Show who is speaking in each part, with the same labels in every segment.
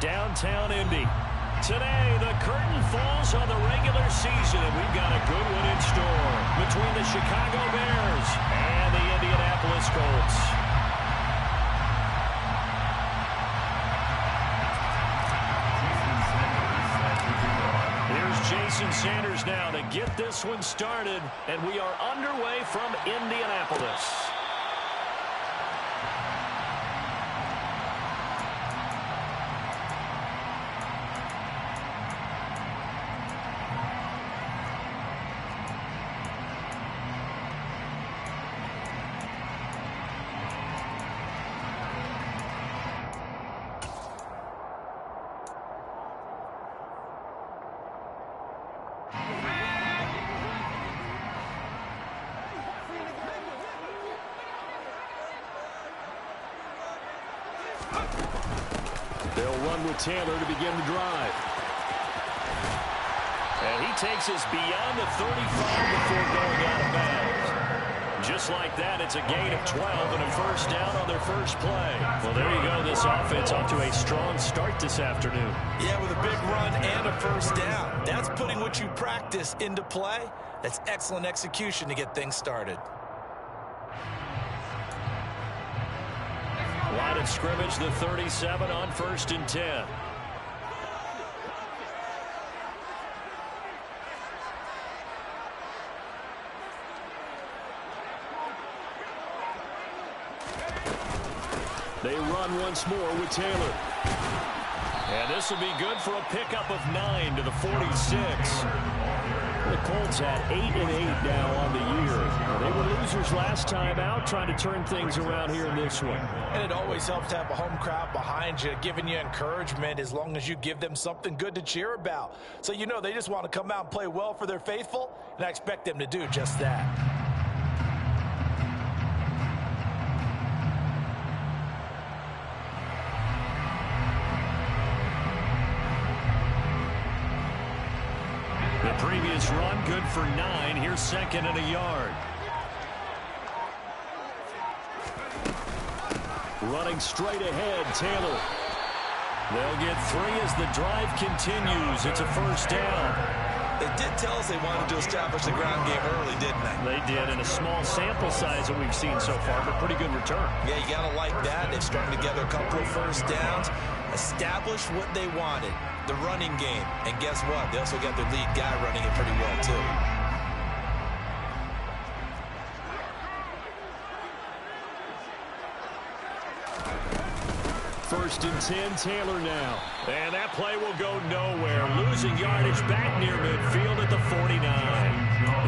Speaker 1: downtown Indy. Today, the curtain falls on the regular season, and we've got a good one in store between the Chicago Bears and the Indianapolis Colts. Here's Jason Sanders now to get this one started, and we are underway from Indianapolis. They'll run with Taylor to begin the drive. And he takes us beyond the 35 before going out of bounds. Just like that, it's a gain of 12 and a first down on their first play. Well, there you go. This offense off to a strong start this afternoon.
Speaker 2: Yeah, with a big run and a first down. That's putting what you practice into play. That's excellent execution to get things started.
Speaker 1: Line of scrimmage, the 37 on 1st and 10. They run once more with Taylor. And this will be good for a pickup of 9 to the 46. The Colts at 8-8 now on the year. They were losers last time out, trying to turn things around here in this one.
Speaker 2: And it always helps to have a home crowd behind you, giving you encouragement as long as you give them something good to cheer about. So you know they just want to come out and play well for their faithful, and I expect them to do just that.
Speaker 1: The previous run, good for 9. Here's 2nd and a yard. Running straight ahead, Taylor. They'll get 3 as the drive continues. It's a first down.
Speaker 2: They did tell us they wanted to establish the ground game early, didn't they?
Speaker 1: They did, in a small sample size that we've seen so far, but pretty good return.
Speaker 2: Yeah, you got to like that. They've strung together a couple of first downs, established what they wanted, the running game. And guess what? They also got their lead guy running it pretty well, too.
Speaker 1: First and 10, Taylor now. And that play will go nowhere. Losing yardage back near midfield at the 49.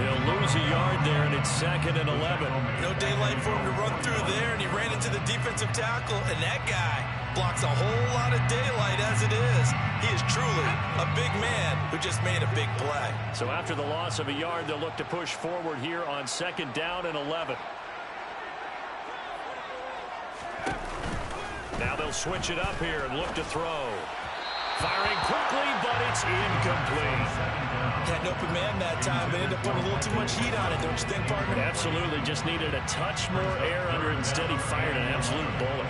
Speaker 1: He'll lose a yard there, and it's 2nd and 11.
Speaker 2: No daylight for him to run through there, and he ran into the defensive tackle, and that guy blocks a whole lot of daylight as it is. He is truly a big man who just made a big play.
Speaker 1: So after the loss of a yard, they'll look to push forward here on 2nd down and 11. Now they'll switch it up here and look to throw. Firing quickly, but it's incomplete.
Speaker 2: Had an open man that time, but ended up putting a little too much heat on it, don't you think, partner?
Speaker 1: Absolutely. Just needed a touch more air under it. Instead, he fired an absolute bullet.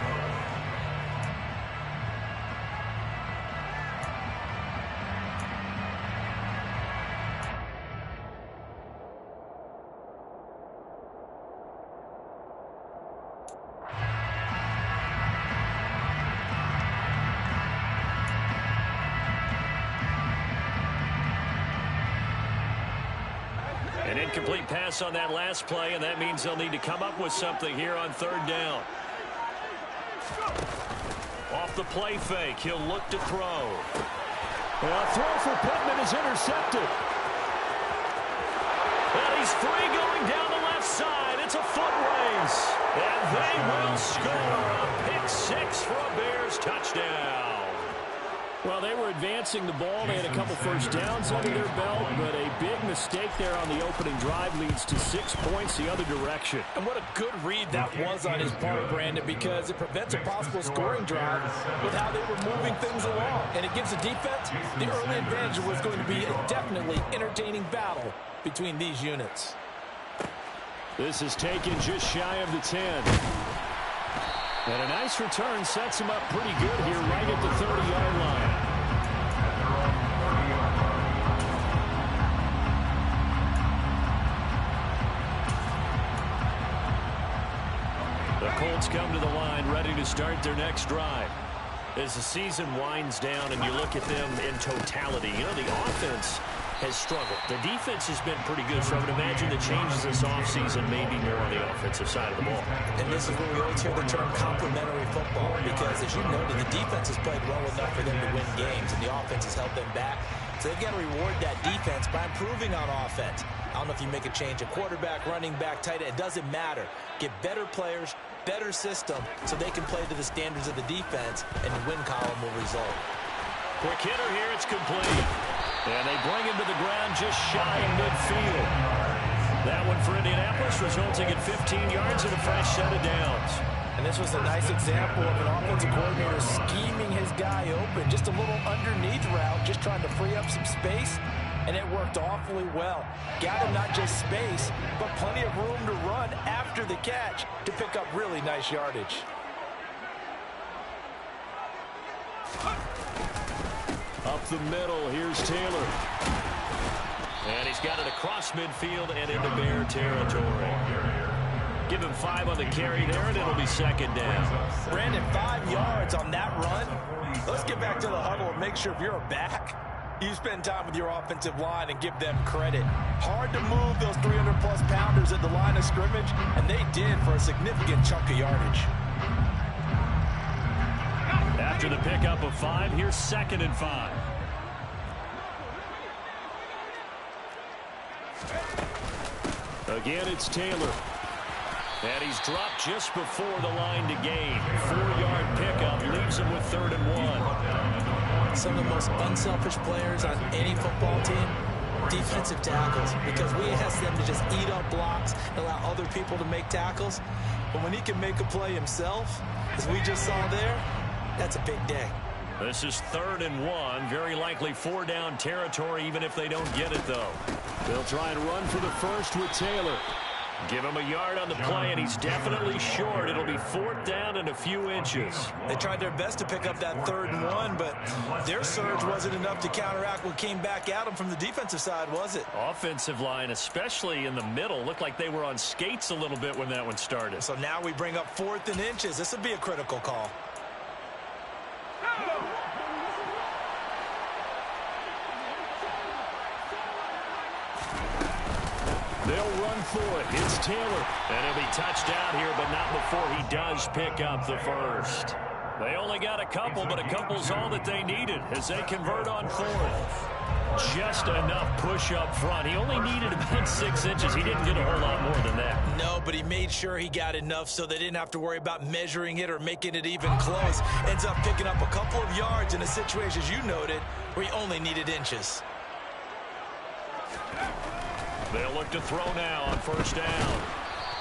Speaker 1: An incomplete pass on that last play, and that means they'll need to come up with something here on 3rd down. Off the play fake, he'll look to throw. And a throw for Pittman is intercepted. And he's free going down the left side. It's a foot race. And they will score a pick 6 for a Bears touchdown. Well, they were advancing the ball. They had a couple first downs under their belt, but a big mistake there on the opening drive leads to 6 points the other direction.
Speaker 2: And what a good read that was on his part, Brandon, because it prevents a possible scoring drive with how they were moving things along. And it gives the defense the early advantage of what's going to be a definitely entertaining battle between these units.
Speaker 1: This is taken just shy of the 10. And a nice return sets him up pretty good here right at the 30-yard line. offense come to the line, ready to start their next drive. As the season winds down and you look at them in totality, you know, the offense has struggled. The defense has been pretty good, so I would imagine the changes this offseason may be more on the offensive side of the ball.
Speaker 2: And this is where we always hear the term complementary football, because as you noted, the defense has played well enough for them to win games, and the offense has held them back. So they've got to reward that defense by improving on offense. I don't know if you make a change at quarterback, running back, tight end. It doesn't matter. Get better players, better system, so they can play to the standards of the defense, and the win column will result.
Speaker 1: Quick hitter here. It's complete. And they bring him to the ground just shy of midfield. That one for Indianapolis, resulting in 15 yards and a fresh set of downs.
Speaker 2: And this was a nice example of an offensive coordinator scheming his guy open. Just a little underneath route, just trying to free up some space. And it worked awfully well. Got him not just space, but plenty of room to run after the catch to pick up really nice yardage.
Speaker 1: Up the middle, here's Taylor. And he's got it across midfield and into Bear territory. Give him 5 on the carry there, and it'll be second down.
Speaker 2: Brandon, 5 yards on that run. Let's get back to the huddle and make sure if you're a back, you spend time with your offensive line and give them credit. Hard to move those 300-plus pounders at the line of scrimmage, and they did for a significant chunk of yardage.
Speaker 1: After the pickup of 5, here's 2nd and 5. Again, it's Taylor. And he's dropped just before the line to gain. 4-yard pickup leaves him with 3rd and 1.
Speaker 2: Some of the most unselfish players on any football team, defensive tackles, because we ask them to just eat up blocks and allow other people to make tackles. But when he can make a play himself, as we just saw there, that's a big day.
Speaker 1: This is 3rd and 1. Very likely 4-down territory, even if they don't get it, though. They'll try and run for the first with Taylor. Give him a yard on the play, and he's definitely short. It'll be 4th down and a few inches.
Speaker 2: They tried their best to pick up that 3rd and 1, but their surge wasn't enough to counteract what came back at them from the defensive side, was it?
Speaker 1: Offensive line, especially in the middle, looked like they were on skates a little bit when that one started.
Speaker 2: So now we bring up 4th and inches. This would be a critical call.
Speaker 1: They'll run for it. It's Taylor. And he'll be touched out here, but not before he does pick up the first. They only got a couple, but a couple's all that they needed as they convert on 4th. Just enough push up front. He only needed about 6 inches. He didn't get a whole lot more than that.
Speaker 2: No, but he made sure he got enough so they didn't have to worry about measuring it or making it even close. Ends up picking up a couple of yards in a situation, as you noted, where he only needed inches.
Speaker 1: They'll look to throw now on 1st down.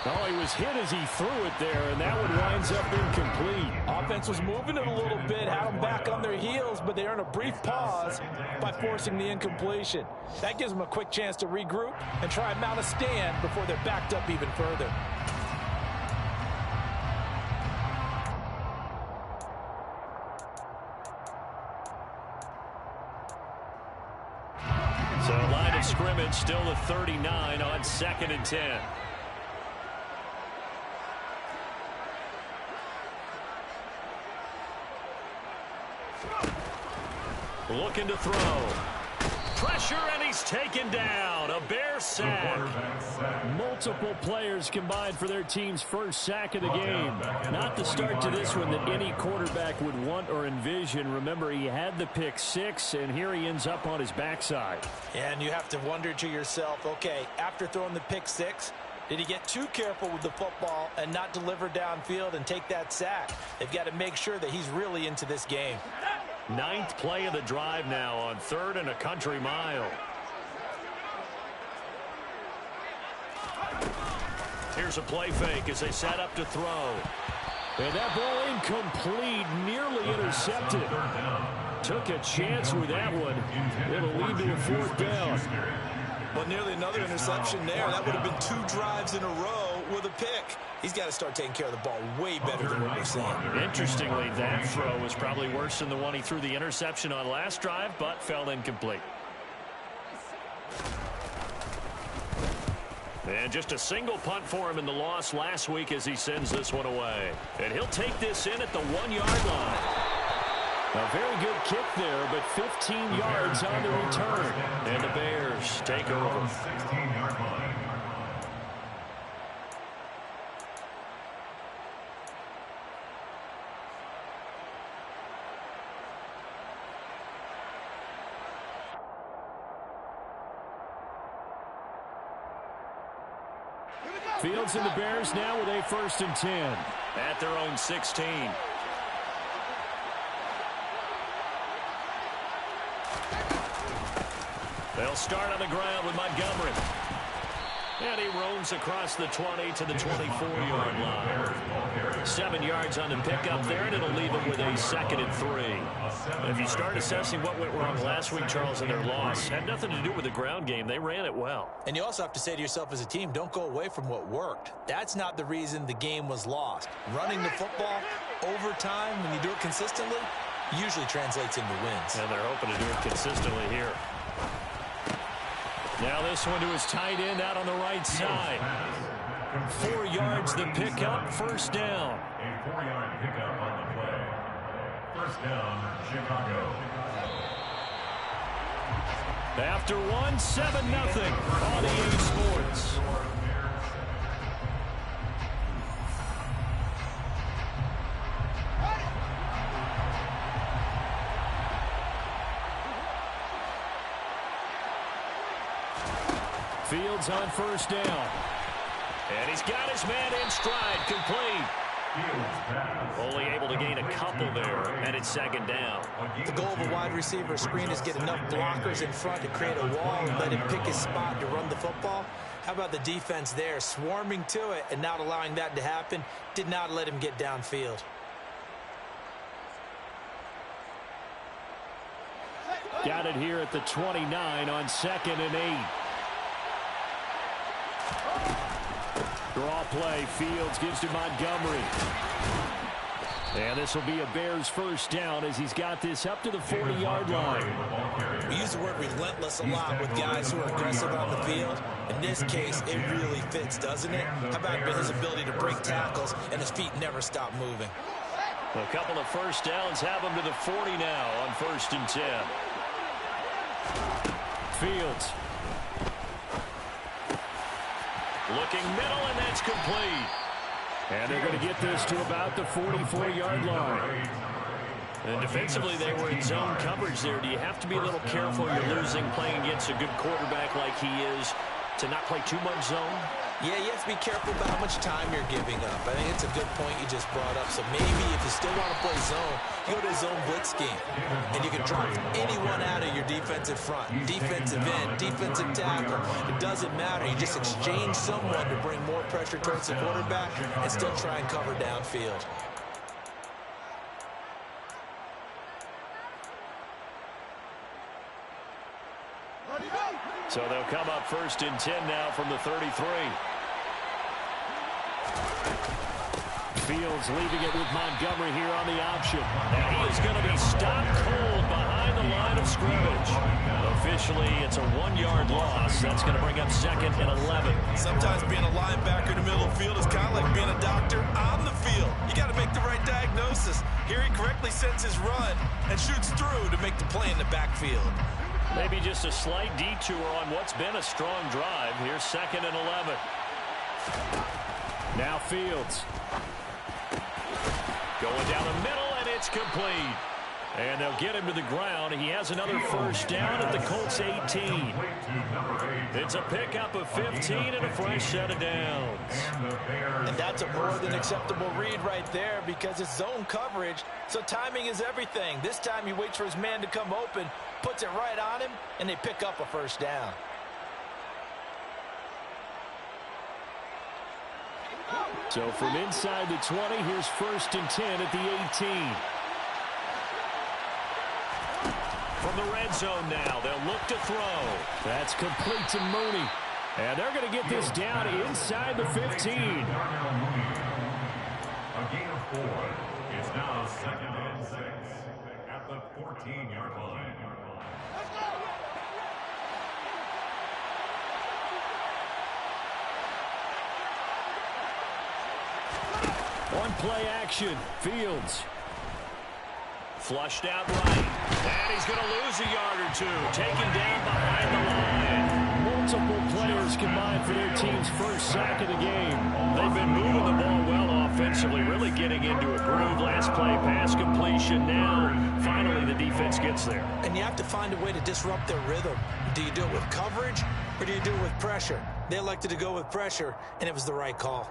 Speaker 1: Oh, he was hit as he threw it there, and that one winds up incomplete.
Speaker 2: Offense was moving it a little bit, had them back on their heels, but they earned a brief pause by forcing the incompletion. That gives them a quick chance to regroup and try and mount a stand before they're backed up even further.
Speaker 1: So line of scrimmage still the 39 on 2nd and 10. Looking to throw. Pressure, and he's taken down. A Bear sack. Multiple players combined for their team's first sack of the game. Not the start to this one that any quarterback would want or envision. Remember, he had the pick 6, and here he ends up on his backside.
Speaker 2: And you have to wonder to yourself, okay, after throwing the pick 6, did he get too careful with the football and not deliver downfield and take that sack? They've got to make sure that he's really into this game.
Speaker 1: 9th play of the drive now on 3rd and a country mile. Here's a play fake as they set up to throw. And that ball incomplete, nearly intercepted. Took a chance with that one. It'll lead to a 4th down.
Speaker 2: Well, nearly another interception there. That would have been 2 drives in a row with a pick. He's got to start taking care of the ball way better than what we're seeing.
Speaker 1: Interestingly, that throw was probably worse than the one he threw the interception on last drive, but fell incomplete. And just a single punt for him in the loss last week as he sends this one away. And he'll take this in at the 1-yard line. A very good kick there, but 15 yards on the return. And the Bears take over.
Speaker 3: 16-yard line.
Speaker 1: Fields and the Bears now with a 1st and 10 at their own 16. They'll start on the ground with Montgomery. And he roams across the 20 to the 24-yard line. 7 yards on the pickup there, and it'll leave him with a 2nd and 3. If you start assessing what went wrong last week, Charles, in their loss, had nothing to do with the ground game. They ran it well.
Speaker 2: And you also have to say to yourself as a team, don't go away from what worked. That's not the reason the game was lost. Running the football over time, when you do it consistently, usually translates into wins.
Speaker 1: And they're hoping to do it consistently here. Now this one to his tight end out on the right side. 4 yards the pickup, 1st down.
Speaker 3: A 4-yard pickup on the play. 1st down, Chicago.
Speaker 1: After 1, 7-0 on EA Sports. Fields on 1st down. And he's got his man in stride, complete. Only able to gain a couple there, and it's 2nd down.
Speaker 2: The goal of a wide receiver screen is get enough blockers in front to create a wall and let him pick his spot to run the football. How about the defense there, swarming to it and not allowing that to happen? Did not let him get downfield.
Speaker 1: Got it here at the 29 on 2nd and 8. Draw play. Fields gives to Montgomery. And this will be a Bears 1st down as he's got this up to the 40-yard line.
Speaker 2: We use the word relentless a lot with guys who are aggressive on the field. In this case, it really fits, doesn't it? How about his ability to break tackles and his feet never stop moving?
Speaker 1: A couple of 1st downs have him to the 40 now on 1st and 10. Fields. Looking middle, and that's complete. And they're going to get this to about the 44-yard line. And defensively, they were in zone coverage there. Do you have to be a little careful? You're losing, playing against a good quarterback like he is, to not play too much zone?
Speaker 2: Yeah, you have to be careful about how much time you're giving up. I think it's a good point you just brought up. So maybe if you still want to play zone, you go to a zone blitz scheme. And you can drop anyone out of your defensive front. Defensive end, defensive tackle. It doesn't matter. You just exchange someone to bring more pressure towards the quarterback and still try and cover downfield.
Speaker 1: So they'll come up 1st and 10 now from the 33. Fields leaving it with Montgomery here on the option. And he is going to be stopped cold behind the line of scrimmage. Officially, it's a 1-yard loss. That's going to bring up 2nd and 11.
Speaker 2: Sometimes being a linebacker in the middle of the field is kind of like being a doctor on the field. You got to make the right diagnosis. Here he correctly sends his run and shoots through to make the play in the backfield.
Speaker 1: Maybe just a slight detour on what's been a strong drive. Here's 2nd and 11. Now Fields. Going down the middle, and it's complete. And they'll get him to the ground. He has another 1st down at the Colts 18. It's a pickup of 15 and a fresh set of downs.
Speaker 2: And that's a more than acceptable read right there because it's zone coverage, so timing is everything. This time he waits for his man to come open, puts it right on him, and they pick up a 1st down.
Speaker 1: So from inside the 20, here's 1st and 10 at the 18. From the red zone now, they'll look to throw. That's complete to Mooney. And they're going to get this down inside the 15.
Speaker 3: A gain of 4. It's now 2nd and 6 at the 14-yard line.
Speaker 1: On play action, Fields. Flushed out right. And he's going to lose a yard or two. Taken down behind the line. Multiple players combined for their team's first sack of the game. They've been moving the ball well offensively, really getting into a groove. Last play, pass completion. Now, finally, the defense gets there.
Speaker 2: And you have to find a way to disrupt their rhythm. Do you do it with coverage or do you do it with pressure? They elected to go with pressure, and it was the right call.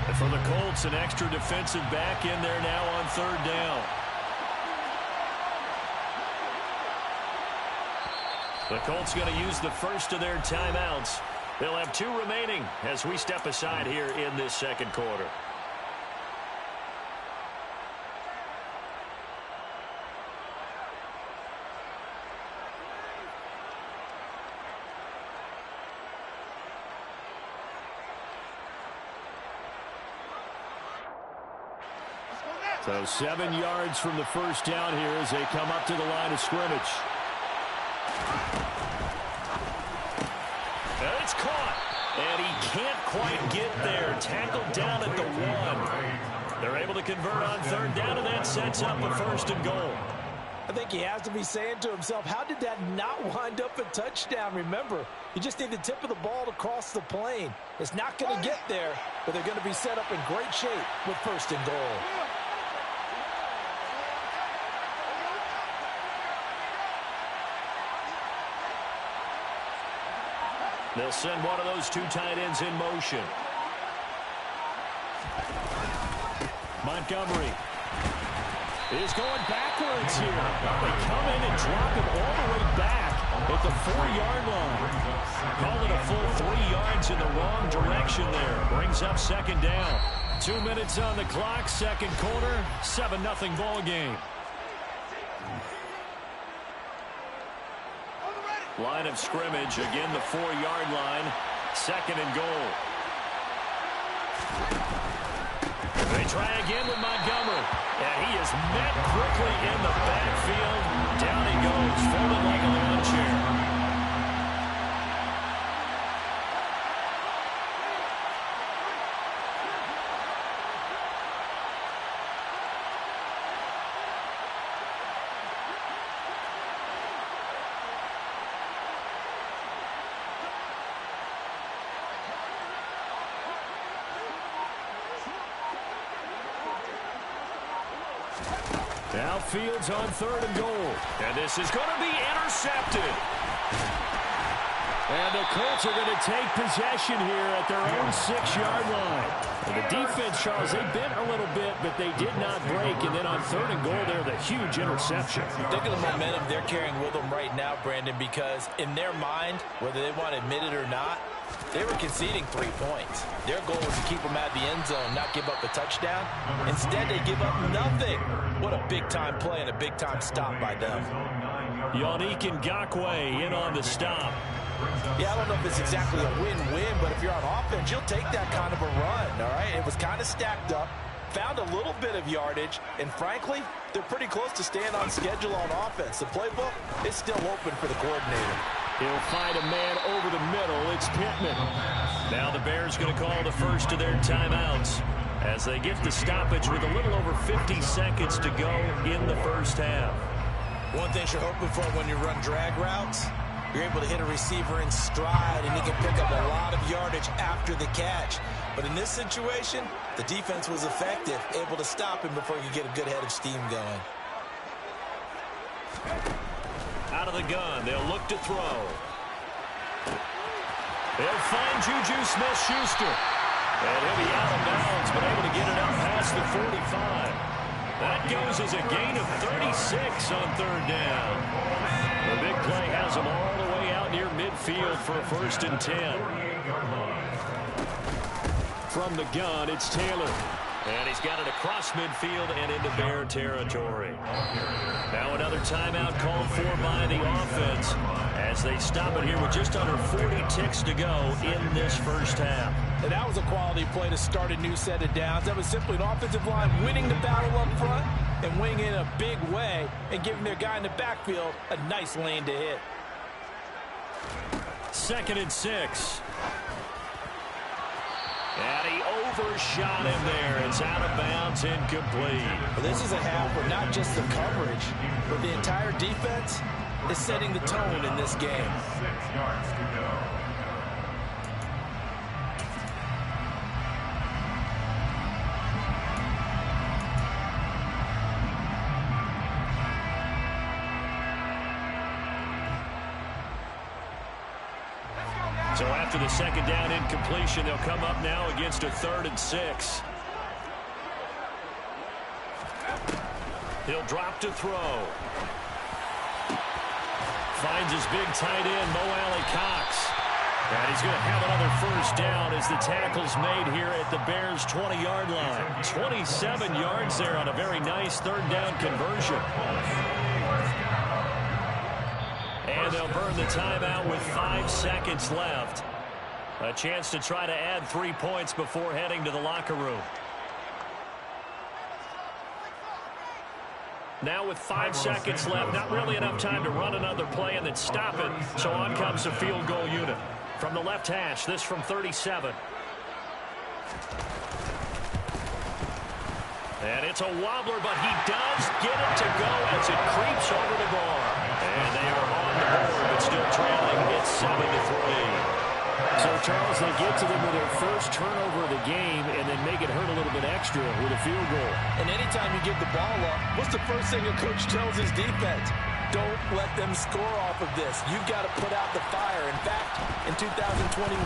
Speaker 1: And for the Colts, an extra defensive back in there now on third down. The Colts going to use the first of their timeouts. They'll have 2 remaining as we step aside here in this second quarter. So 7 yards from the first down here as they come up to the line of scrimmage. And it's caught. And he can't quite get there. Tackled down at the 1. They're able to convert on third down, and that sets up a first and goal.
Speaker 2: I think he has to be saying to himself, how did that not wind up a touchdown? Remember, you just need the tip of the ball to cross the plane. It's not going to get there, but they're going to be set up in great shape with first and goal.
Speaker 1: They'll send one of those 2 tight ends in motion. Montgomery is going backwards here. They come in and drop it all the way back at the 4-yard line. Call it a full 3 yards in the wrong direction there. Brings up second down. 2 minutes on the clock, second quarter, 7-0 ball game. Line of scrimmage, again the 4-yard line, second and goal. They try again with Montgomery, and he is met quickly in the backfield. Down he goes, folded like a lawn chair. Now Fields on third and goal. And this is going to be intercepted. And the Colts are going to take possession here at their own 6-yard line. And the defense, Charles, they bent a little bit, but they did not break. And then on third and goal there, the huge interception.
Speaker 2: Think of the momentum they're carrying with them right now, Brandon, because in their mind, whether they want to admit it or not, they were conceding 3 points. Their goal was to keep them out of the end zone, not give up a touchdown. Instead, they give up nothing. What a big-time play and a big-time stop by them.
Speaker 1: Yannick Ngakoue in on the stop.
Speaker 2: Yeah, I don't know if it's exactly a win-win, but if you're on offense, you'll take that kind of a run, all right? It was kind of stacked up, found a little bit of yardage, and frankly, they're pretty close to staying on schedule on offense. The playbook is still open for the coordinator.
Speaker 1: He'll find a man over the middle. It's Pittman. Now the Bears going to call the first of their timeouts as they get the stoppage with a little over 50 seconds to go in the first half.
Speaker 2: One thing you're hoping for when you run drag routes, you're able to hit a receiver in stride, and he can pick up a lot of yardage after the catch. But in this situation, the defense was effective, able to stop him before he could get a good head of steam going.
Speaker 1: Out of the gun, they'll look to throw. They'll find Juju Smith-Schuster. And he'll be out of bounds, but able to get it up past the 45. That goes as a gain of 36 on third down. The big play has them all the way out near midfield for a 1st and 10. From the gun, it's Taylor. And he's got it across midfield and into Bear territory. Now another timeout called for by the offense as they stop it here with just under 40 ticks to go in this first half.
Speaker 2: And that was a quality play to start a new set of downs. That was simply an offensive line winning the battle up front and winning in a big way and giving their guy in the backfield a nice lane to hit.
Speaker 1: 2nd and 6. And he overshot him there. It's out of bounds, incomplete.
Speaker 2: Well, this is a half where not just the coverage, but the entire defense is setting the tone in this game.
Speaker 3: 6 yards to go.
Speaker 1: So after the second down incompletion, they'll come up now against a 3rd and 6. He'll drop to throw. Finds his big tight end, Mo Alley-Cox. And he's going to have another first down as the tackle's made here at the Bears' 20-yard line. 27 yards there on a very nice 3rd down conversion. And they'll burn the timeout with 5 seconds left. A chance to try to add 3 points before heading to the locker room. Now with 5 seconds left, not really enough time to run another play and then stop it. So on comes the field goal unit. From the left hash, this from 37. And it's a wobbler, but he does get it to go as it creeps over the bar. And they are on the board, but still trailing. It's 7-3.
Speaker 2: So, Charles, they get to them with their first turnover of the game and then make it hurt a little bit extra with a field goal. And anytime you give the ball up, what's the first thing a coach tells his defense? Don't let them score off of this. You've got to put out the fire. In fact, in 2021,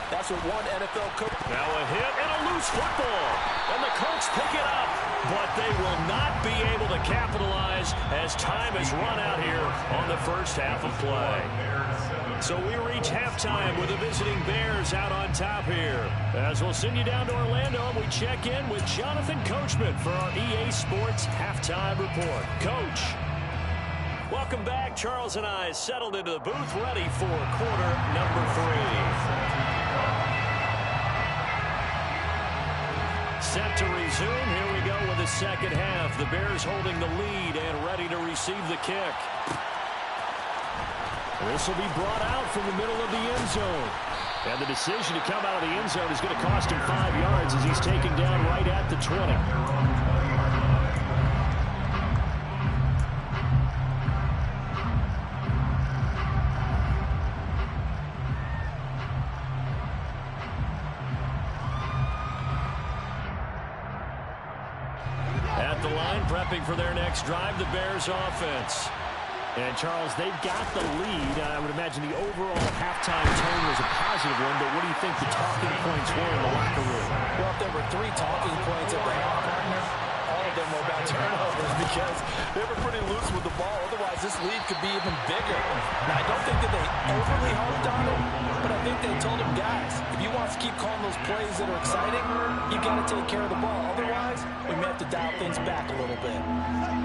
Speaker 2: that's what one NFL coach...
Speaker 1: Now a hit and a loose football. And the Colts pick it up. But they will not be able to capitalize as time has run out here on the first half of play. So we reach halftime with the visiting Bears out on top here. As we'll send you down to Orlando, and we check in with Jonathan Coachman for our EA Sports Halftime Report. Coach. Welcome back. Charles and I settled into the booth, ready for quarter number 3. Set to resume. Here we go with the second half. The Bears holding the lead and ready to receive the kick. This will be brought out from the middle of the end zone. And the decision to come out of the end zone is going to cost him 5 yards as he's taken down right at the 20. Prepping for their next drive, the Bears offense. And, Charles, they've got the lead. I would imagine the overall halftime tone was a positive one, but what do you think the talking points were in the locker room?
Speaker 2: Well, if there were 3 talking points at the half, all of them were about turnovers because they were pretty loose with the ball. Otherwise, this lead could be even bigger. Now, I don't think that they overly harped on it, but I think they told him, guys, if you want to keep calling those plays that are exciting, you've got to take care of the ball. Otherwise, we may have to dial things back a little bit.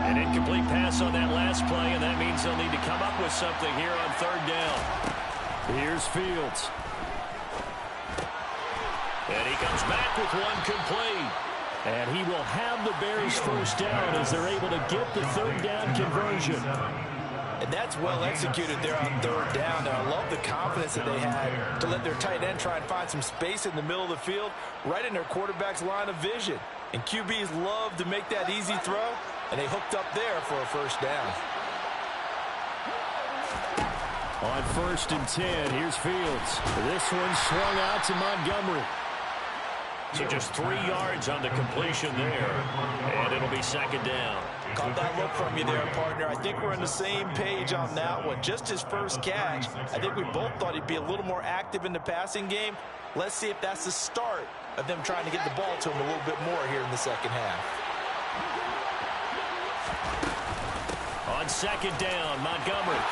Speaker 1: An incomplete pass on that last play, and that means they'll need to come up with something here on 3rd down. Here's Fields. And he comes back with one complete. And he will have the Bears first down as they're able to get the 3rd down conversion.
Speaker 2: And that's well executed there on 3rd down. And I love the confidence that they had to let their tight end try and find some space in the middle of the field, right in their quarterback's line of vision. And QBs love to make that easy throw, and they hooked up there for a first down.
Speaker 1: On 1st and 10, here's Fields. This one swung out to Montgomery. So just 3 yards on the completion there, and it'll be 2nd down.
Speaker 2: Caught that look from you there, partner. I think we're on the same page on that one. Just his first catch. I think we both thought he'd be a little more active in the passing game. Let's see if that's the start of them trying to get the ball to him a little bit more here in the second half.
Speaker 1: On 2nd down, Montgomery.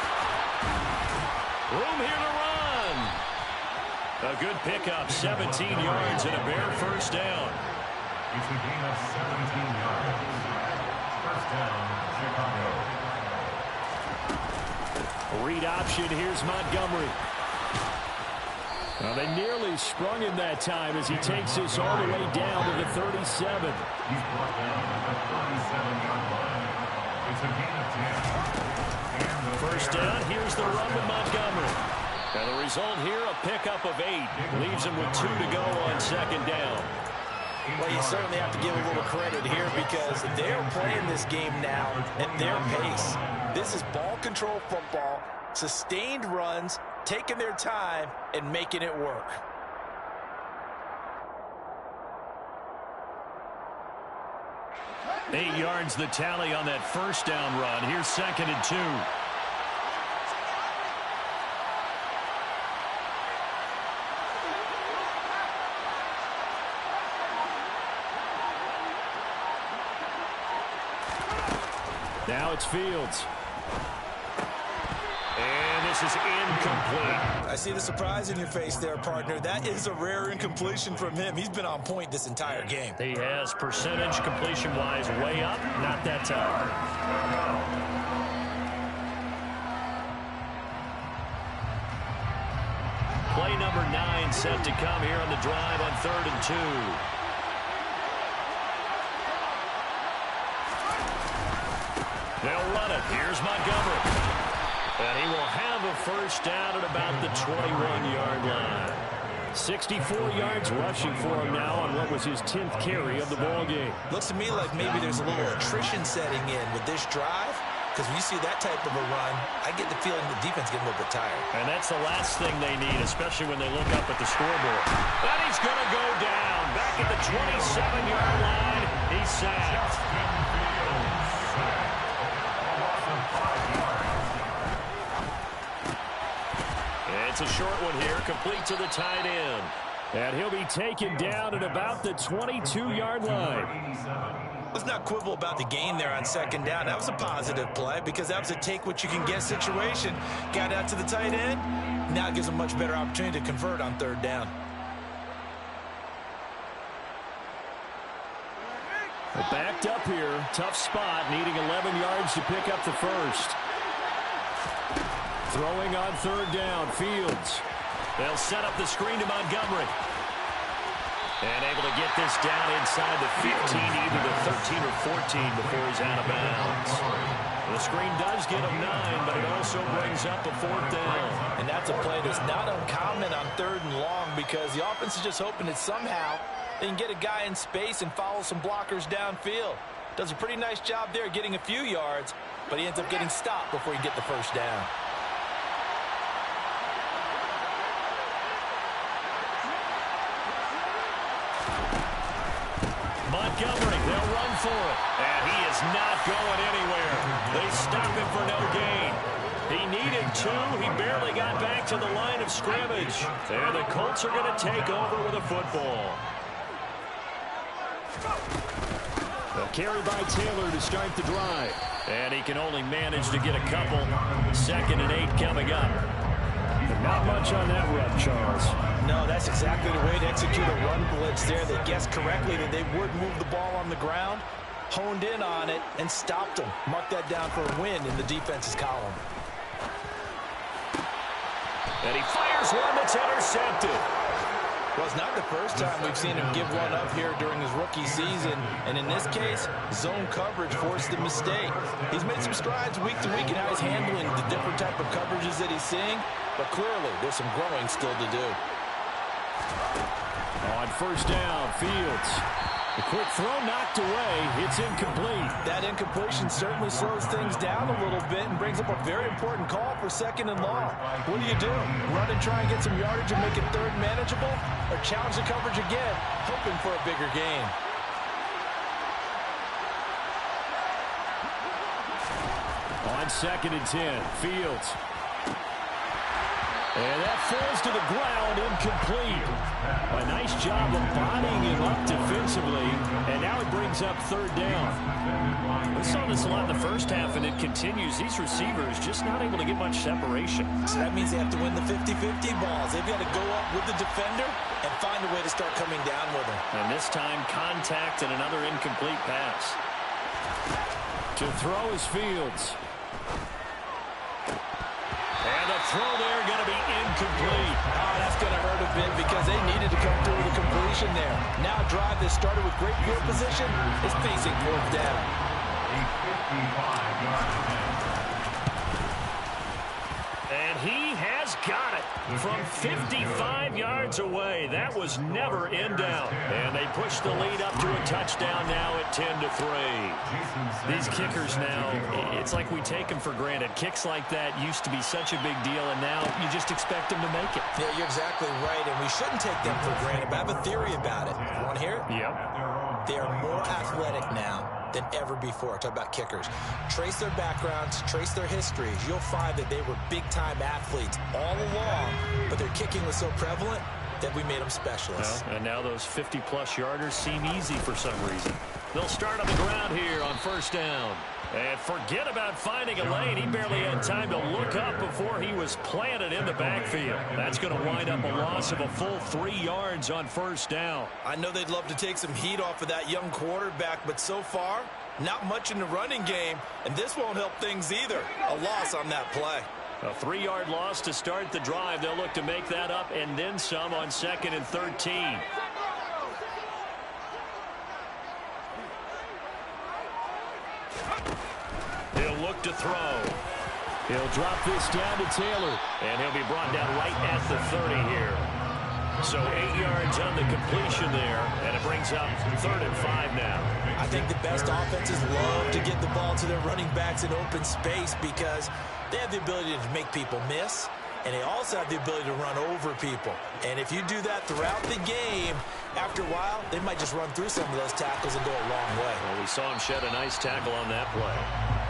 Speaker 1: Room here to run. A good pickup, 17 yards and a Bear first down.
Speaker 3: It's a gain of 17 yards. First down, Chicago.
Speaker 1: Read option, here's Montgomery. Well, they nearly sprung him that time as he takes this all the way down to the 37.
Speaker 3: He's brought down at the 37-yard line. It's a gain of 10.
Speaker 1: First down, here's the run with Montgomery. And the result here, a pickup of 8. Leaves him with 2 to go on second down.
Speaker 2: Well, you certainly have to give a little credit here because they're playing this game now at their pace. This is ball control football, sustained runs, taking their time, and making it work.
Speaker 1: Eight yards the tally on that first down run. Here's 2nd and 2. Now it's Fields. And this is incomplete.
Speaker 2: I see the surprise in your face there, partner. That is a rare incompletion from him. He's been on point this entire game.
Speaker 1: He has percentage completion-wise way up. Not that time. Play number 9 set to come here on the drive on 3rd and 2. They'll run it. Here's Montgomery. And he will have a first down at about the 21-yard line. 64 yards rushing for him now on what was his 10th carry of the ballgame.
Speaker 2: Looks to me like maybe there's a little attrition setting in with this drive. Because when you see that type of a run, I get the feeling the defense getting a little bit tired.
Speaker 1: And that's the last thing they need, especially when they look up at the scoreboard. And he's going to go down. Back at the 27-yard line. He's sacked. It's a short one here, complete to the tight end. And he'll be taken down at about the 22-yard line.
Speaker 2: Let's not quibble about the gain there on 2nd down. That was a positive play because that was a take-what-you-can-get situation. Got out to the tight end. Now it gives a much better opportunity to convert on 3rd down.
Speaker 1: Backed up here, tough spot, needing 11 yards to pick up the first. Throwing on 3rd down, Fields. They'll set up the screen to Montgomery. And able to get this down inside the 15, either the 13 or 14 before he's out of bounds. The screen does get him 9, but it also brings up a 4th down.
Speaker 2: And that's a play that's not uncommon on 3rd and long because the offense is just hoping that somehow they can get a guy in space and follow some blockers downfield. Does a pretty nice job there getting a few yards, but he ends up getting stopped before he gets the first down.
Speaker 1: Montgomery, they'll run for it. And he is not going anywhere. They stop him for no gain. He needed 2. He barely got back to the line of scrimmage. And the Colts are going to take over with a football. A carry by Taylor to start the drive. And he can only manage to get a couple. 2nd and 8 coming up. But not much on that run, Charles.
Speaker 2: No, that's exactly the way to execute a run blitz there. They guessed correctly that they would move the ball on the ground, honed in on it, and stopped them. Mark that down for a win in the defense's column.
Speaker 1: And he fires one that's intercepted.
Speaker 2: Well, it's not the first time we've seen him give one up here during his rookie season. And in this case, zone coverage forced the mistake. He's made some strides week to week in how he's handling the different type of coverages that he's seeing. But clearly, there's some growing still to do.
Speaker 1: On 1st down, Fields. The quick throw knocked away. It's incomplete.
Speaker 2: That incompletion certainly slows things down a little bit and brings up a very important call for 2nd and long. What do? Run and try and get some yardage and make it 3rd manageable? Or challenge the coverage again, hoping for a bigger gain?
Speaker 1: On 2nd and 10, Fields. And that falls to the ground, incomplete. A nice job of bodying him up defensively, and now it brings up 3rd down. We saw this a lot in the first half, and it continues. These receivers just not able to get much separation.
Speaker 2: So that means they have to win the 50-50 balls. They've got to go up with the defender and find a way to start coming down with him.
Speaker 1: And this time, contact and another incomplete pass. To throw is Fields. And the throw there going to be incomplete.
Speaker 2: Oh, that's going to hurt a bit because they needed to come through with a completion there. Now a drive that started with great field position is facing 4th down.
Speaker 1: And he has got it. From 55 yards away, that was never in doubt. And they push the lead up to a touchdown now at 10-3. These kickers now, it's like we take them for granted. Kicks like that used to be such a big deal, and now you just expect them to make it.
Speaker 2: Yeah, you're exactly right, and we shouldn't take them for granted, but I have a theory about it. You want to hear it?
Speaker 1: Yep.
Speaker 2: They are more athletic now than ever before. Talk about kickers. Trace their backgrounds, trace their histories. You'll find that they were big-time athletes all along, but their kicking was so prevalent that we made them specialists.
Speaker 1: Well, and now those 50-plus yarders seem easy for some reason. They'll start on the ground here on first down. And forget about finding a lane. He barely had time to look up before he was planted in the backfield. That's going to wind up a loss of a full 3 yards on first down.
Speaker 2: I know they'd love to take some heat off of that young quarterback, but so far, not much in the running game, and this won't help things either. A loss on that play.
Speaker 1: A 3-yard loss to start the drive. They'll look to make that up and then some on 2nd and 13. He'll look to throw. He'll drop this down to Taylor. And he'll be brought down right at the 30 here. So 8 yards on the completion there. And it brings up 3rd and 5 now.
Speaker 2: I think the best offenses love to get the ball to their running backs in open space because they have the ability to make people miss. And they also have the ability to run over people. And if you do that throughout the game, after a while, they might just run through some of those tackles and go a long way.
Speaker 1: Well, we saw him shed a nice tackle on that play.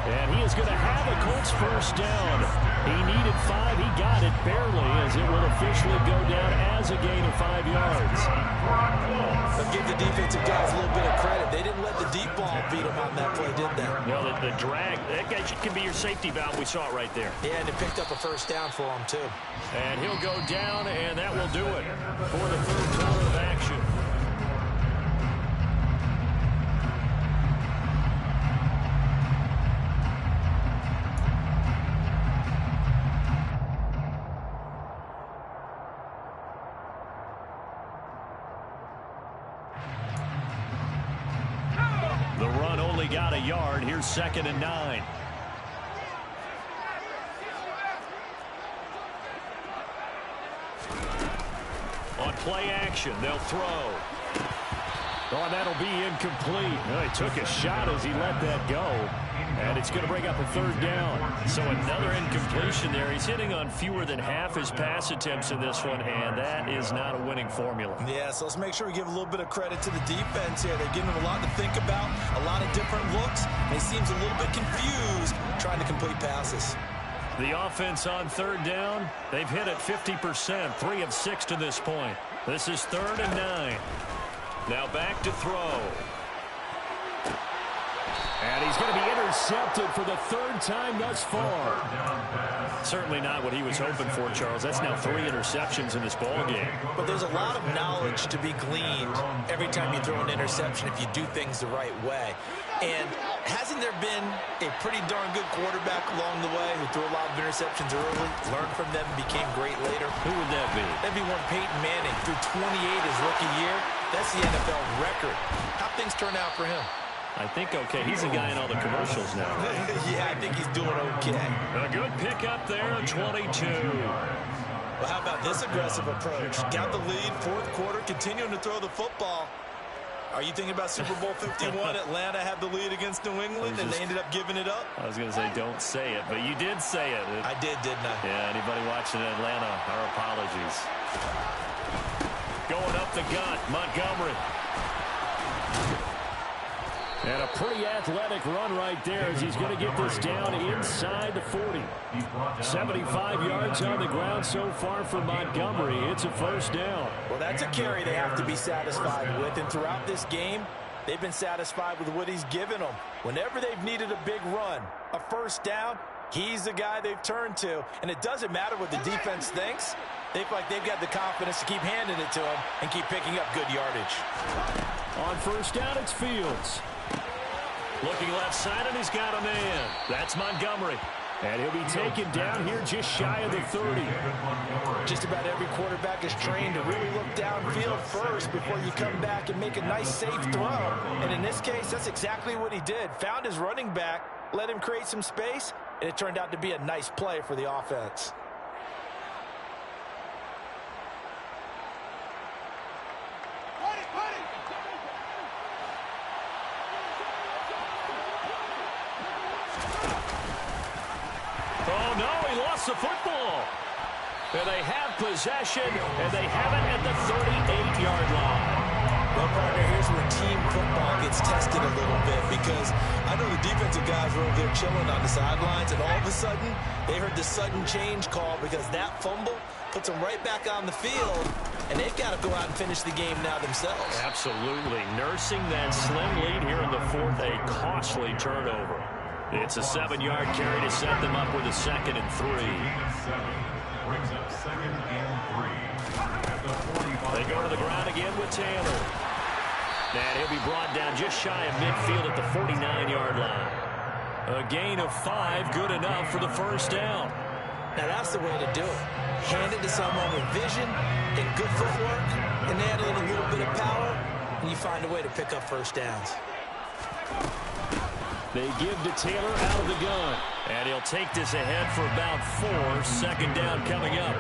Speaker 1: And he is going to have a Colts first down. He needed 5. He got it barely as it will officially go down as a gain of 5 yards.
Speaker 2: But give the defensive guys a little bit of credit. They didn't let the deep ball beat them on that play, did they?
Speaker 1: No, the drag, that guy can be your safety valve. We saw it right there.
Speaker 2: Yeah, and it picked up a first down for him, too.
Speaker 1: And he'll go down, and that will do it for the 3rd quarter of action. The run only got a yard. Here's 2nd and 9. On play action, they'll throw. Oh, that'll be incomplete. Oh, he took a shot as he let that go. And it's going to bring up a 3rd down. So another incompletion there. He's hitting on fewer than half his pass attempts in this one, and that is not a winning formula.
Speaker 2: Yeah, so let's make sure we give a little bit of credit to the defense here. They're giving him a lot to think about, a lot of different looks, and he seems a little bit confused trying to complete passes.
Speaker 1: The offense on 3rd down, they've hit it 50%, 3 of 6 to this point. This is 3rd and 9. Now back to throw. And he's going to be intercepted for the 3rd time thus far. Certainly not what he was hoping for, Charles. That's now 3 interceptions in this ball game.
Speaker 2: But there's a lot of knowledge to be gleaned every time you throw an interception if you do things the right way. And hasn't there been a pretty darn good quarterback along the way who threw a lot of interceptions early, learned from them, became great later?
Speaker 1: Who would that be?
Speaker 2: That'd be one Peyton Manning. Threw 28 his rookie year. That's the NFL record. How things turn out for him?
Speaker 1: I think okay. He's a guy in all the commercials now, right?
Speaker 2: Yeah, I think he's doing okay.
Speaker 1: A good pickup there, 22.
Speaker 2: Well, how about this aggressive approach? Got the lead, 4th quarter, continuing to throw the football. Are you thinking about Super Bowl 51? Atlanta had the lead against New England, and they ended up giving it up?
Speaker 1: I was going to say don't say it, but you did say it.
Speaker 2: I did, didn't I?
Speaker 1: Yeah, anybody watching in Atlanta, our apologies. Going up the gut, Montgomery. And a pretty athletic run right there as he's going to get this down inside the 40. 75 yards on the ground so far for Montgomery. It's a first down.
Speaker 2: Well, that's a carry they have to be satisfied with. And throughout this game, they've been satisfied with what he's given them. Whenever they've needed a big run, a first down, he's the guy they've turned to. And it doesn't matter what the defense thinks. They feel like they've got the confidence to keep handing it to him and keep picking up good yardage.
Speaker 1: On first down, it's Fields. Looking left side, and he's got a man. That's Montgomery. And he'll be taken down here just shy of the 30.
Speaker 2: Just about every quarterback is trained to really look downfield first before you come back and make a nice, safe throw. And in this case, that's exactly what he did. Found his running back, let him create some space, and it turned out to be a nice play for the offense.
Speaker 1: Oh, no, he lost the football. And they have possession, and they have it at the 38-yard line.
Speaker 2: Well, partner, here's where team football gets tested a little bit because I know the defensive guys were over there chilling on the sidelines, and all of a sudden, they heard the sudden change call because that fumble puts them right back on the field, and they've got to go out and finish the game now themselves. Absolutely.
Speaker 1: Nursing that slim lead here in the fourth, a costly turnover. It's a 7-yard carry to set them up with a 2nd and 3.
Speaker 3: Brings up 2nd and 3 at the 45.
Speaker 1: They go to the ground again with Taylor. And he'll be brought down just shy of midfield at the 49-yard line. A gain of 5, good enough for the first down.
Speaker 2: Now that's the way to do it. Hand it to someone with vision and good footwork, and add a little bit of power, and you find a way to pick up first downs.
Speaker 1: They give to Taylor out of the gun. And he'll take this ahead for about 4. 2nd down coming up.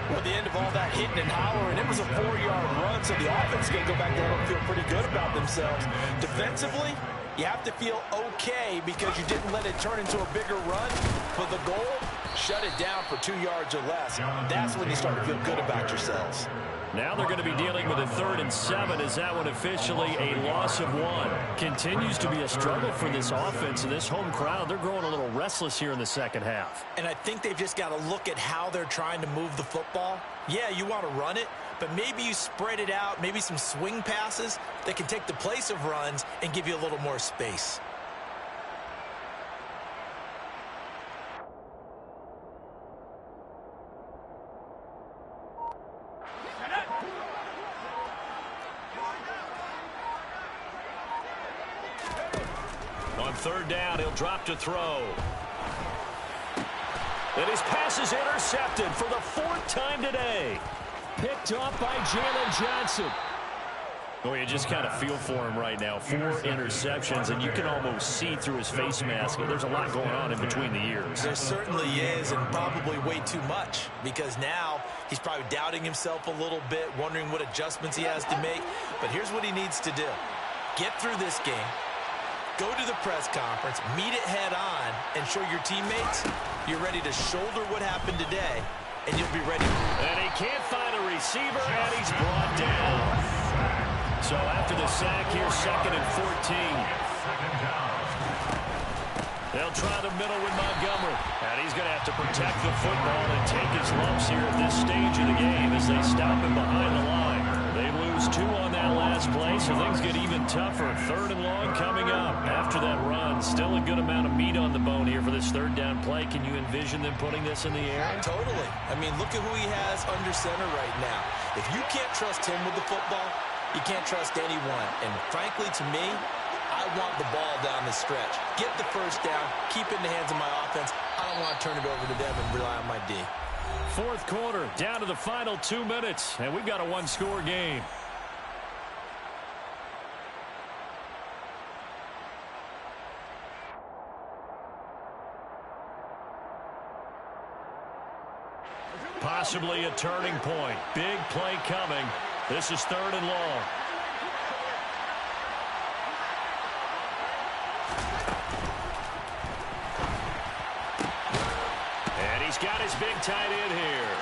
Speaker 2: Well, at the end of all that hitting and hollering, it was a 4-yard run, so the offense is going to go back there and feel pretty good about themselves. Defensively, you have to feel okay because you didn't let it turn into a bigger run. But the goal, shut it down for 2 yards or less. That's when you start to feel good about yourselves.
Speaker 1: Now they're going to be dealing with a 3rd and 7 as that one officially a loss of 1. Continues to be a struggle for this offense and this home crowd. They're growing a little restless here in the second half.
Speaker 2: And I think they've just got to look at how they're trying to move the football. Yeah, you want to run it, but maybe you spread it out, maybe some swing passes that can take the place of runs and give you a little more space.
Speaker 1: On 3rd down, he'll drop to throw. And his pass is intercepted for the 4th time today. Picked off by Jalen Johnson. Oh, you just kind of feel for him right now. 4 interceptions, and you can almost see through his face mask. There's a lot going on in between the ears.
Speaker 2: There certainly is, and probably way too much, because now he's probably doubting himself a little bit, wondering what adjustments he has to make. But here's what he needs to do. Get through this game. Go to the press conference, meet it head on, and show your teammates you're ready to shoulder what happened today, and you'll be ready.
Speaker 1: And he can't find a receiver, and he's brought down. So after the sack here, 2nd and 14. They'll try the middle with Montgomery. And he's going to have to protect the football and take his lumps here at this stage of the game as they stop him behind the line. They lose 2 on that last play, so things get even tougher. 3rd and long coming up. After that run, still a good amount of meat on the bone here for this 3rd down play. Can you envision them putting this in the air?
Speaker 2: Totally. I mean, look at who he has under center right now. If you can't trust him with the football, you can't trust anyone. And frankly, to me, I want the ball down the stretch. Get the first down, keep it in the hands of my offense. I don't want to turn it over to them and rely on my D.
Speaker 1: 4th quarter, down to the final 2 minutes, and we've got a 1-score game. Possibly a turning point. Big play coming. This is 3rd and long. And he's got his big tight end here.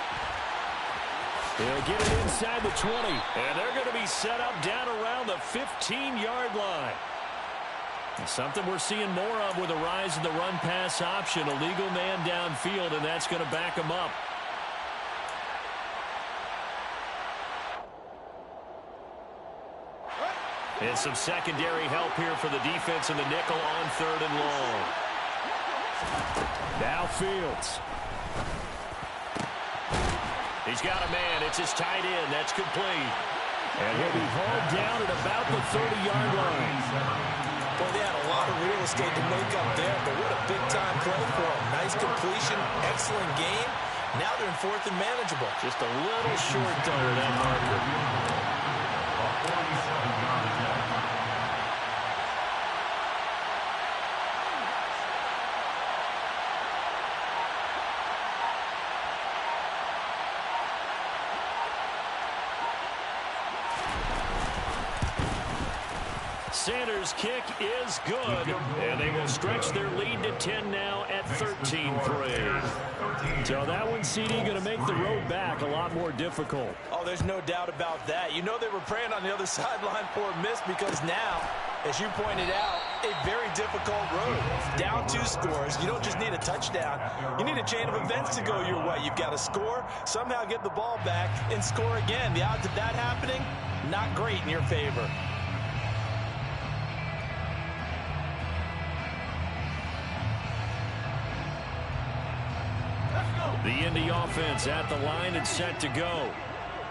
Speaker 1: He'll get it inside the 20. And they're going to be set up down around the 15-yard line. Something we're seeing more of with the rise of the run-pass option. A legal man downfield, and that's going to back him up. And some secondary help here for the defense in the nickel on 3rd and long. Now Fields. He's got a man. It's his tight end. That's complete. And he'll be hauled down at about the 30-yard line.
Speaker 2: Well, they had a lot of real estate to make up there, but what a big-time play for them. Nice completion, excellent game. Now they're in 4th and manageable.
Speaker 1: Just a little short, though, of that marker. Sanders' kick is good, and they will stretch their lead to 10 now at 13-3. So that one, CD, going to make the road back a lot more difficult.
Speaker 2: Oh, there's no doubt about that. You know they were praying on the other sideline for a miss because now, as you pointed out, a very difficult road. Down 2 scores. You don't just need a touchdown. You need a chain of events to go your way. You've got to score, somehow get the ball back, and score again. The odds of that happening, not great in your favor.
Speaker 1: The Indy offense at the line and set to go.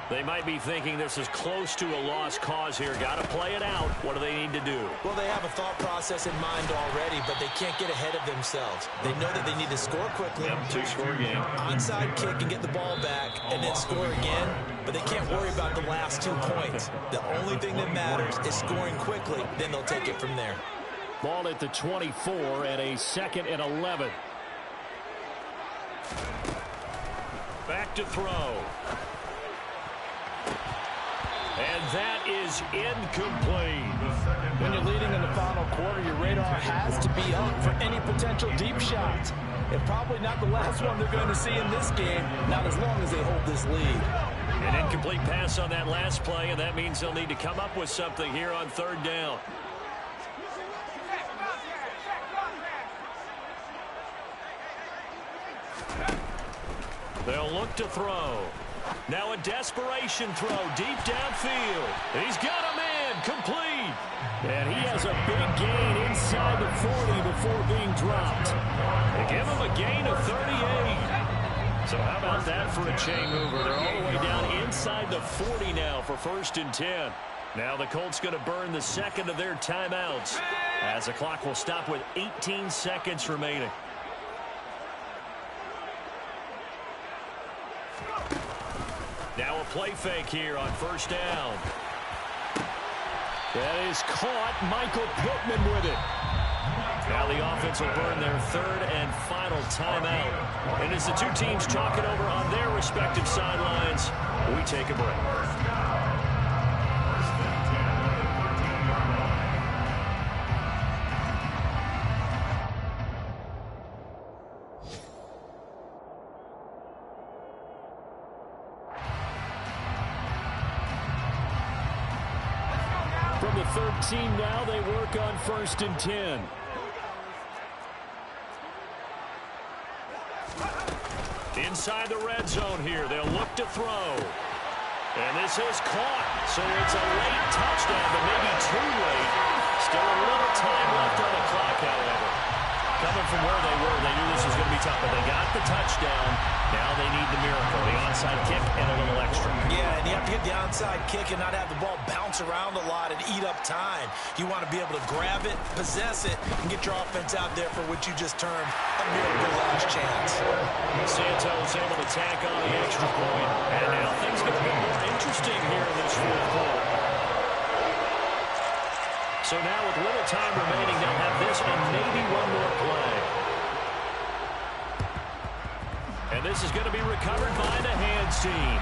Speaker 1: They might be thinking this is close to a lost cause here. Got to play it out. What do they need to do?
Speaker 2: Well, they have a thought process in mind already, but they can't get ahead of themselves. They know that they need to score quickly.
Speaker 1: Yep, 2-score game.
Speaker 2: Onside kick and get the ball back and then score again, but they can't worry about the last 2 points. The only thing that matters is scoring quickly, then they'll take it from there.
Speaker 1: Ball at the 24 and a 2nd and 11. Back to throw. And that is incomplete.
Speaker 2: When you're leading in the final quarter, your radar has to be up for any potential deep shots. And probably not the last one they're going to see in this game, not as long as they hold this lead.
Speaker 1: An incomplete pass on that last play, and that means they'll need to come up with something here on 3rd down. They'll look to throw. Now a desperation throw deep downfield. He's got a man complete. And he has a big gain inside the 40 before being dropped. They give him a gain of 38. So how about that for a chain mover? They're all the way down inside the 40 now for 1st and 10. Now the Colts going to burn the 2nd of their timeouts as the clock will stop with 18 seconds remaining. Now a play fake here on 1st down. That is caught. Michael Pittman with it. Now the offense will burn their 3rd and final timeout. And as the 2 teams talk it over on their respective sidelines, we take a break. From the 13 now, they work on 1st and 10. Inside the red zone here, they'll look to throw. And this is caught, so it's a late touchdown, but maybe too late. Still a little time left on the clock, however. Coming from where they were, they knew this was going to be tough, but they got the touchdown. Now they need the miracle, the onside kick and a little extra.
Speaker 2: Yeah, and you have to get the onside kick and not have the ball bounce around a lot and eat up time. You want to be able to grab it, possess it, and get your offense out there for what you just termed a miracle last chance.
Speaker 1: Santos able to tack on the extra point. And now things get a bit more interesting here in this 4th quarter. So now with little time remaining, they'll have this and maybe one more play. And this is going to be recovered by the hands team.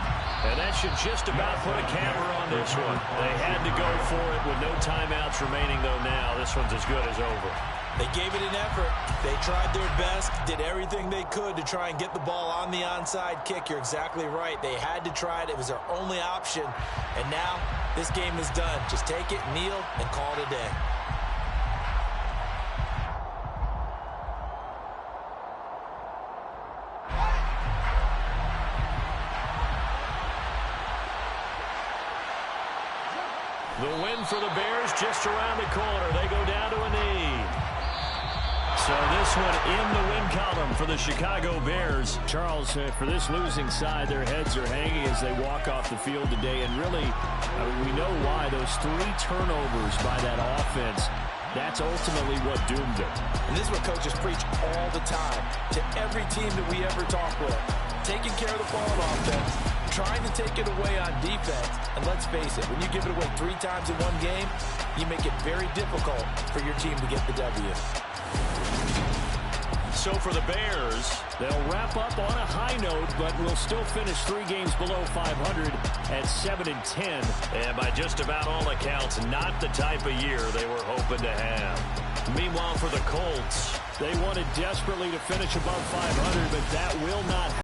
Speaker 1: And that should just about put a camera on this one. They had to go for it with no timeouts remaining, though now this one's as good as over.
Speaker 2: They gave it an effort. They tried their best, did everything they could to try and get the ball on the onside kick. You're exactly right. They had to try it. It was their only option. And now this game is done. Just take it, kneel, and call it a day.
Speaker 1: The win for the Bears just around the corner. They go down to a knee. So this one in the win column for the Chicago Bears. Charles, for this losing side, their heads are hanging as they walk off the field today. And really, we know why. Those 3 turnovers by that offense, that's ultimately what doomed it.
Speaker 2: And this is what coaches preach all the time to every team that we ever talk with. Taking care of the ball on offense, trying to take it away on defense. And let's face it, when you give it away 3 times in one game, you make it very difficult for your team to get the W.
Speaker 1: so for the Bears,
Speaker 4: they'll wrap up on a high note, but will still finish 3 games below 500 at 7-10.
Speaker 1: And by just about all accounts, not the type of year they were hoping to have. Meanwhile, for the Colts,
Speaker 4: they wanted desperately to finish above 500, but that will not happen.